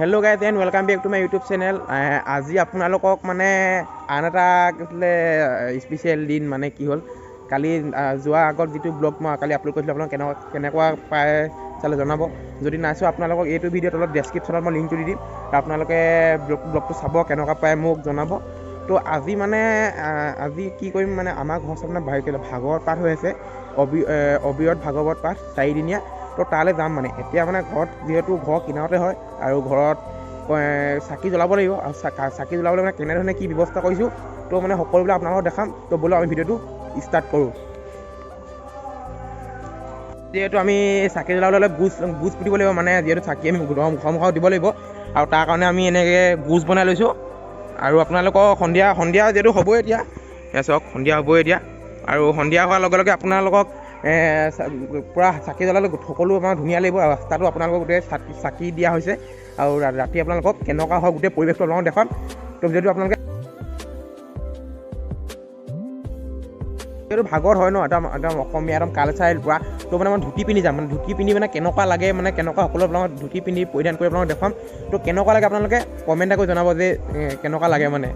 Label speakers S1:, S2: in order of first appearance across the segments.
S1: Hello' guys and welcome back to my YouTube channel. আজি আপোনালোকক মানে আন এটা স্পেচিয়েল দিন মানে কি হ'ল, কালি যোৱা আগত যিটো ব্লগ মই কালি আপলোড কৰিছিলোঁ আপোনালোক কেনেকুৱা পায় চালে জনাব। যদি নাই চোৱা আপোনালোকক এইটো ভিডিঅ'ত অলপ ডেছক্ৰিপশ্যনত মই লিংকটো দি দিম, আপোনালোকে ব্লগটো চাব, কেনেকুৱা পায় মোক জনাব। তো আজি মানে আজি কি কৰিম মানে আমাৰ ঘৰ চামনে ভাগৱত পাঠ হৈ আছে, অবিৰত ভাগৱত পাঠ 4দিনীয়া। তো তালৈ যাম মানে এতিয়া মানে ঘৰত যিহেতু ঘৰ কিনাৰতে হয় আৰু ঘৰত চাকি জ্বলাব লাগিব, আৰু চাকি জ্বলাবলৈ মানে কেনেধৰণে কি ব্যৱস্থা কৰিছোঁ তো মানে সকলোবিলাক আপোনালোকক দেখাম। তো ব'লক আমি ভিডিঅ'টো ষ্টাৰ্ট কৰোঁ। যিহেতু আমি চাকি জ্বলাবলৈ গুজ পুতিব লাগিব, মানে যিহেতু চাকি আমি ঘৰ দিব লাগিব, আৰু তাৰ কাৰণে আমি এনেকৈ গুজ বনাই লৈছোঁ। আৰু আপোনালোকৰ সন্ধিয়া যিহেতু হ'বই এতিয়া, চাওক সন্ধিয়া হ'বই এতিয়া, আৰু সন্ধিয়া হোৱাৰ লগে লগে আপোনালোকক পূৰা চাকি জ্বলালে সকলো আমাৰ ধুনীয়া লাগিব, আৰু ৰাস্তাটো আপোনালোকক গোটেই চাকি দিয়া হৈছে। আৰু ৰাতি আপোনালোকক কেনেকুৱা হয় গোটেই পৰিৱেশটো আপোনালোকক দেখাম। তো যিহেতু আপোনালোকে যিহেতু ভাগৱত হয় ন, একদম অসমীয়া একদম কালচাৰেল পূৰা, তো মানে মই ধুতি পিন্ধি যাম, মানে ধুতি পিন্ধি মানে কেনেকুৱা লাগে, মানে কেনেকুৱা সকলো আপোনালোকক ধুতি পিন্ধি পৰিধান কৰি আপোনালোকক দেখাম। তো কেনেকুৱা লাগে আপোনালোকে কমেণ্ট এটা কৰি জনাব যে কেনেকুৱা লাগে মানে।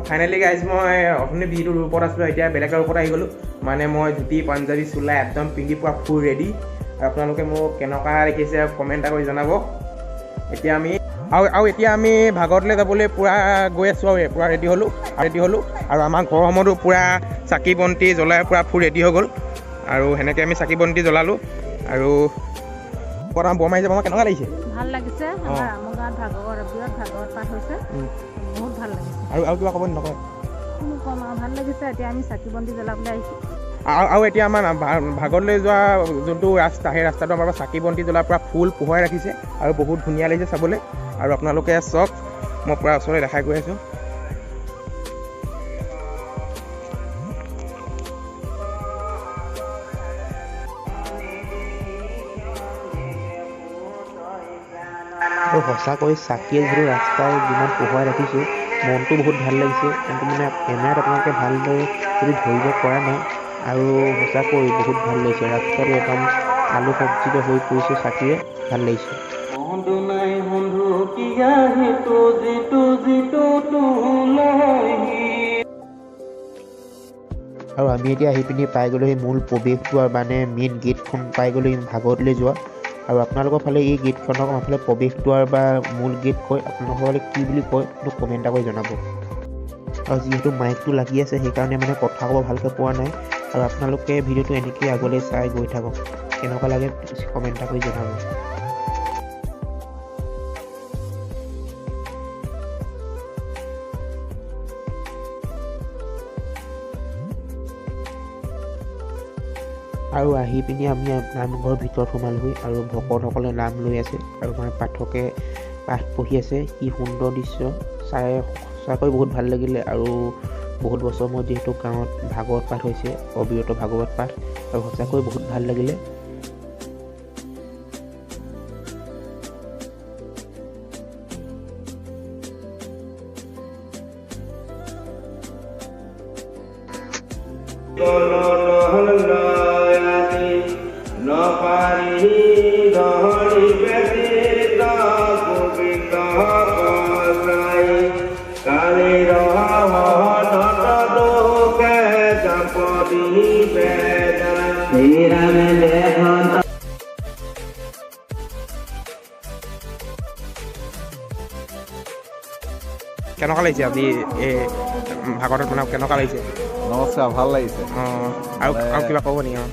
S1: ফাইনেলি গাইজ মই অথনি যিটো ৰূপত আছিলোঁ এতিয়া বেলেগ ৰূপত আহি গ'লোঁ, মানে মই ধুতি পাঞ্জাবী চোলা একদম পিন্ধি পূৰা ফুল ৰেডি। আৰু আপোনালোকে মোক কেনেকুৱা দেখিছে কমেণ্ট এটা কৰি জনাব। এতিয়া আমি ভাগৱতলৈ যাবলৈ পূৰা গৈ আছোঁ, আৰু পূৰা ৰেডি হ'লোঁ আৰু আমাৰ ঘৰসমূহতো পূৰা চাকি বন্তি জ্বলাই পূৰা ফুল ৰেডি হৈ গ'ল। আৰু সেনেকৈ আমি চাকি বন্তি জ্বলালোঁ। আৰু বৰ মাৰিছে, আমাৰ কেনেকুৱা লাগিছে?
S2: ভাল লাগিছে। আমাৰ গাঁৱত অবিৰত ভাগৱত পাঠ হৈছে, বহুত ভাল লাগিছে।
S1: আৰু কিবা ক'ব নকয়?
S2: কম আৰু ভাল লাগিছে। এতিয়া আমি চাকি বন্তি জ্বলাবলৈ আহিছোঁ।
S1: আৰু এতিয়া আমাৰ ভাগৱতলৈ যোৱা যোনটো ৰাস্তা, সেই ৰাস্তাটো আমাৰ চাকি বন্তি জ্বলাই পূৰা ফুল পোহৰাই ৰাখিছে, আৰু বহুত ধুনীয়া লাগিছে চাবলৈ। আৰু আপোনালোকে চাওক, মই পূৰা ওচৰলৈ দেখাই গৈ আছোঁ।
S3: আৰু সঁচাকৈ চাকিয়ে যিটো ৰাস্তাই যিমান পোহৰাই ৰাখিছে, মনটো বহুত ভাল লাগিছে। কিন্তু মানে কেমেৰাত আপোনালোকে ভালদৰে যদি ধৰিব পৰা নাই, আৰু সঁচাকৈ বহুত ভাল লাগিছে। ৰাস্তাটো একদম আলোকসজ্জিত হৈ পৰিছে চাকিৰে, ভাল লাগিছে। আৰু আমি এতিয়া আহি পিনি পাই গ'লোঁ সেই মূল প্ৰৱেশদ্বাৰ, মানে মেইন গেটখন পাই গ'লোঁ ভাগৱতলৈ যোৱা। আৰু আপোনালোকৰ ফালে এই গেটখনক আমাৰ ফালে প্ৰৱেশদ্বাৰ বা মূল গেট কয়, আপোনালোকৰ ফালে কি বুলি কয় মোক কমেণ্ট এটা কৰি জনাব। আৰু যিহেতু মাইকটো লাগি আছে সেইকাৰণে মানে কথা ক'ব ভালকৈ পোৱা নাই, আৰু আপোনালোকে ভিডিঅ'টো এনেকৈ আগলৈ চাই গৈ থাকক। কেনেকুৱা লাগে কমেণ্ট এটা কৰি জনাব। আৰু আহি পিনি আমি নামঘৰৰ ভিতৰত সোমালোহি, আৰু ভকতসকলে নাম লৈ আছে, আৰু মানে পাঠকে পাঠ পঢ়ি আছে। কি সুন্দৰ দৃশ্য চাই সঁচাকৈ বহুত ভাল লাগিলে। আৰু বহুত বছৰ মূৰত যিহেতু গাঁৱত ভাগৱত পাঠ হৈছে, অবিৰত ভাগৱত পাঠ, আৰু সঁচাকৈ বহুত ভাল লাগিলে।
S1: কেনেকুৱা লাগিছে আজি এই ভাগৱতত মানে কেনেকুৱা লাগিছে?
S4: নমস্কাৰ, ভাল লাগিছে।
S1: আৰু কিবা ক'ব নেকি?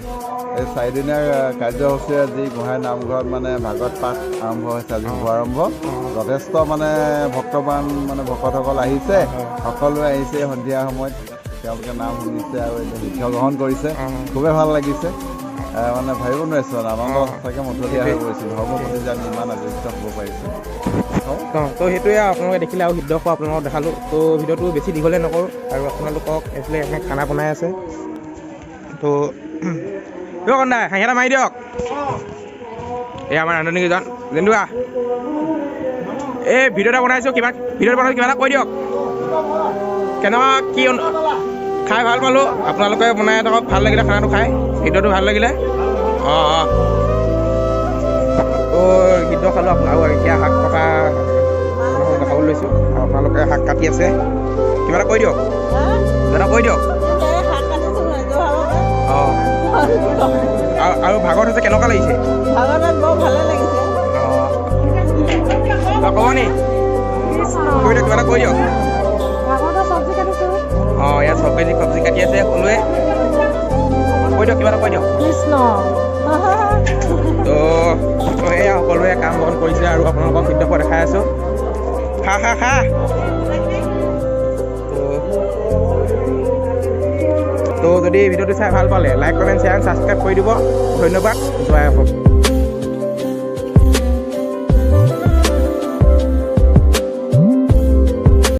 S4: এই 4দিনীয়া কাৰ্যসূচী আজি গোহাঁই নামঘৰত মানে ভাগৱত পাঠ আৰম্ভ হৈছে, আজি শুভাৰম্ভ। যথেষ্ট মানে ভকতসকল আহিছে, সকলোৱে আহিছে সন্ধিয়া সময়ত, তেওঁলোকে নাম শুনিছে আৰু শিক্ষা গ্ৰহণ কৰিছে, খুবেই ভাল লাগিছে। মানে ভাবিব নোৱাৰিছোঁ, আনন্দ সঁচাকৈ মতলীয়া হৈ পৰিছে। ধৰ্মৰ প্ৰতি যে আমি ইমান আগৰিত হ'ব পাৰিছোঁ।
S1: তো সেইটোৱে আপোনালোকে দেখিলে, আৰু হৃদয়ক আপোনালোকক দেখালোঁ। তো ভিডিঅ'টো বেছি দীঘলে নকৰোঁ, আৰু আপোনালোকক এইফালে এনে খানা বনাই আছে। তো কন্দাই হাঁহি এটা মাৰি দিয়ক। এই আমাৰ ৰান্ধনীকেইজন যেনেকুৱা এই ভিডিঅ' এটা বনাইছোঁ, কিবা এটা কৈ দিয়ক। কেনেকুৱা কি খাই ভাল পালোঁ, আপোনালোকে বনাই থাকক, ভাল লাগিলে খানাটো খাই, ভিডিঅ'টো ভাল লাগিলে। গীত খালোঁ আৰু এতিয়া শাক কটা লৈছোঁ আৰু আপোনালোকে শাক কাটি আছে কিবা এটা কৈ দিয়ক কিবা এটা কৈ দিয়ক অঁ আৰু ভাগত হৈছে কেনেকুৱা লাগিছে
S2: বৰ ভালে লাগিছে
S1: অঁ ক'ব নি কৈ দিয়ক কিবা এটা কৈ দিয়ক
S2: চব্জি কাটিছোঁ
S1: অঁ ইয়াত চব্জি কাটি আছে সকলোৱে কৈ দিয়ক কিবা এটা কৈ দিয়ক
S2: কৃষ্ণ
S1: তো এয়া সকলোৱে কাম বন কৰিছে আৰু আপোনালোকক ভিডিঅ' দেখাই আছোঁ খা তো যদি ভিডিঅ'টো চাই ভাল পালে লাইক কমেণ্ট শ্বেয়াৰ ছাবস্ক্ৰাইব কৰি দিব ধন্যবাদ জয় অসম